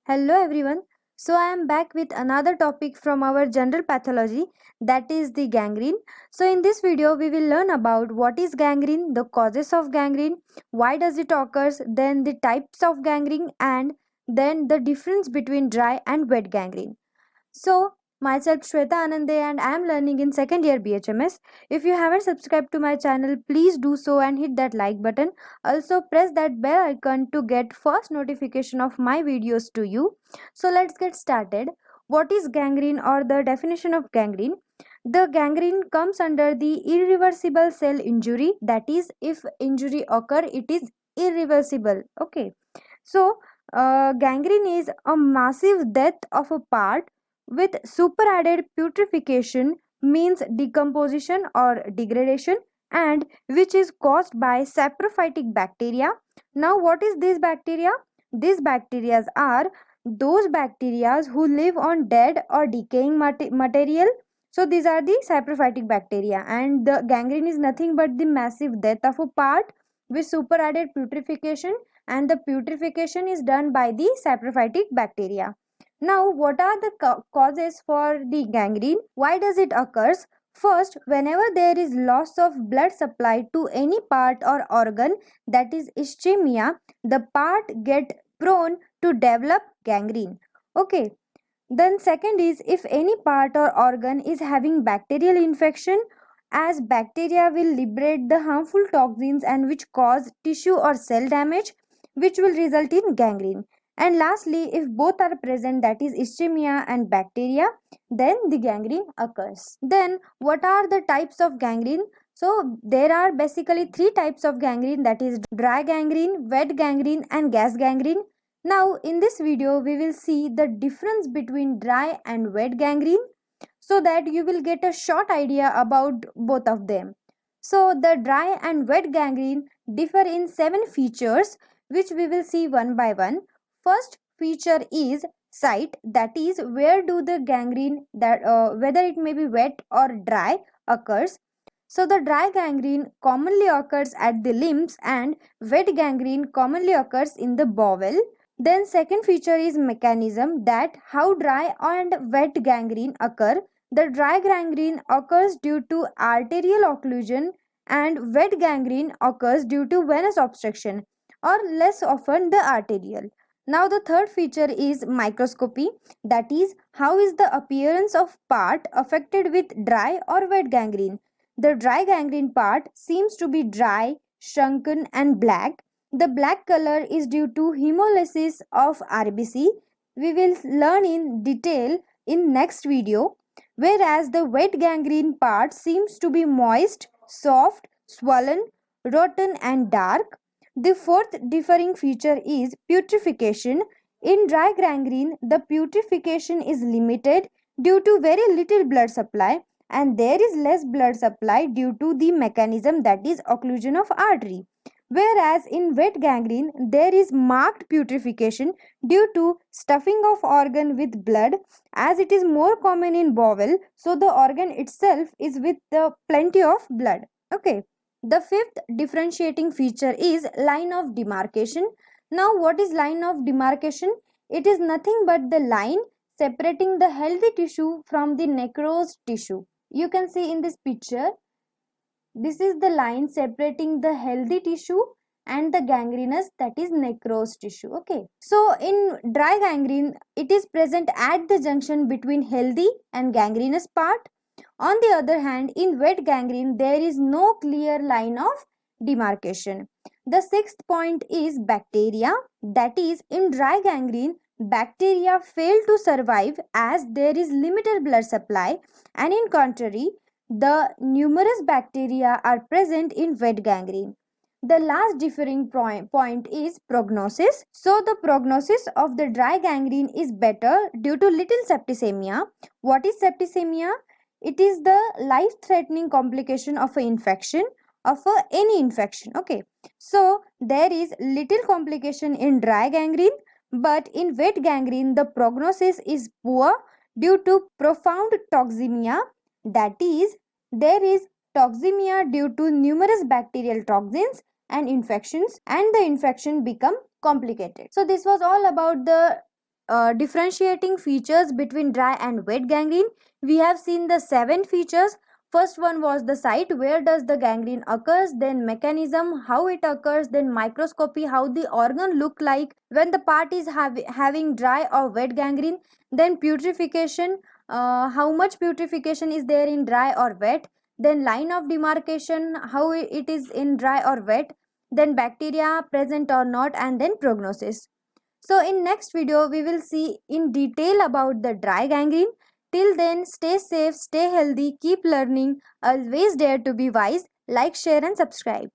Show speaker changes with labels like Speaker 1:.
Speaker 1: Hello everyone. So I am back with another topic from our general pathology, that is the gangrene. So in this video we will learn about what is gangrene, the causes of gangrene, why does it occurs, then the types of gangrene, and then the difference between dry and wet gangrene. So, myself Shweta Anande and I am learning in second year BHMS. If you haven't subscribed to my channel, please do so and hit that like button. Also, press that bell icon to get first notification of my videos to you. So, let's get started. What is gangrene or the definition of gangrene? The gangrene comes under the irreversible cell injury. That is, if injury occur, it is irreversible. Okay. So, gangrene is a massive death of a part with superadded putrefaction, means decomposition or degradation, and which is caused by saprophytic bacteria. Now, what is this bacteria? These bacteria are those bacteria who live on dead or decaying material. So these are the saprophytic bacteria, and the gangrene is nothing but the massive death of a part with superadded putrefaction, and the putrefaction is done by the saprophytic bacteria. Now, what are the causes for the gangrene? Why does it occurs? First, whenever there is loss of blood supply to any part or organ, that is ischemia, the part get prone to develop gangrene. Okay. Then second is, if any part or organ is having bacterial infection, as bacteria will liberate the harmful toxins and which cause tissue or cell damage, which will result in gangrene. And lastly, if both are present, that is ischemia and bacteria, then the gangrene occurs. Then what are the types of gangrene? So there are basically three types of gangrene, that is dry gangrene, wet gangrene, and gas gangrene. Now in this video we will see the difference between dry and wet gangrene, so that you will get a short idea about both of them. So the dry and wet gangrene differ in 7 features, which we will see one by one. First feature is site, that is where do the gangrene, that whether it may be wet or dry, occurs. So the dry gangrene commonly occurs at the limbs and wet gangrene commonly occurs in the bowel. Then second feature is mechanism, that how dry and wet gangrene occur. The dry gangrene occurs due to arterial occlusion and wet gangrene occurs due to venous obstruction, or less often the arterial. Now the third feature is microscopy, that is how is the appearance of part affected with dry or wet gangrene. The dry gangrene part seems to be dry, shrunken and black. The black color is due to hemolysis of RBC. We will learn in detail in next video. Whereas the wet gangrene part seems to be moist, soft, swollen, rotten and dark. The fourth differing feature is putrefaction. In dry gangrene, the putrefaction is limited due to very little blood supply, and there is less blood supply due to the mechanism, that is occlusion of artery. Whereas in wet gangrene, there is marked putrefaction due to stuffing of organ with blood, as it is more common in bowel, so the organ itself is with the plenty of blood. Okay. The fifth differentiating feature is line of demarcation. Now, what is line of demarcation? It is nothing but the line separating the healthy tissue from the necrosed tissue. You can see in this picture, this is the line separating the healthy tissue and the gangrenous, that is necrosed tissue. Okay. So in dry gangrene, it is present at the junction between healthy and gangrenous part. On the other hand, in wet gangrene, there is no clear line of demarcation. The sixth point is bacteria, that is in dry gangrene, bacteria fail to survive as there is limited blood supply, and in contrary, the numerous bacteria are present in wet gangrene. The last differing point is prognosis. So the prognosis of the dry gangrene is better due to little septicemia. What is septicemia? It is the life-threatening complication of an infection, of any infection. Okay. So there is little complication in dry gangrene, but in wet gangrene the prognosis is poor due to profound toxemia, that is, there is toxemia due to numerous bacterial toxins and infections, and the infection become complicated. So this was all about the differentiating features between dry and wet gangrene. We have seen the 7 features. First one was the site, where does the gangrene occurs, then mechanism, how it occurs, then microscopy, how the organ look like when the part is having dry or wet gangrene, then putrefaction, how much putrefaction is there in dry or wet, then line of demarcation, how it is in dry or wet, then bacteria present or not, and then prognosis. So in next video we will see in detail about the dry gangrene. Till then, stay safe, stay healthy, keep learning, always dare to be wise. Like, share and subscribe.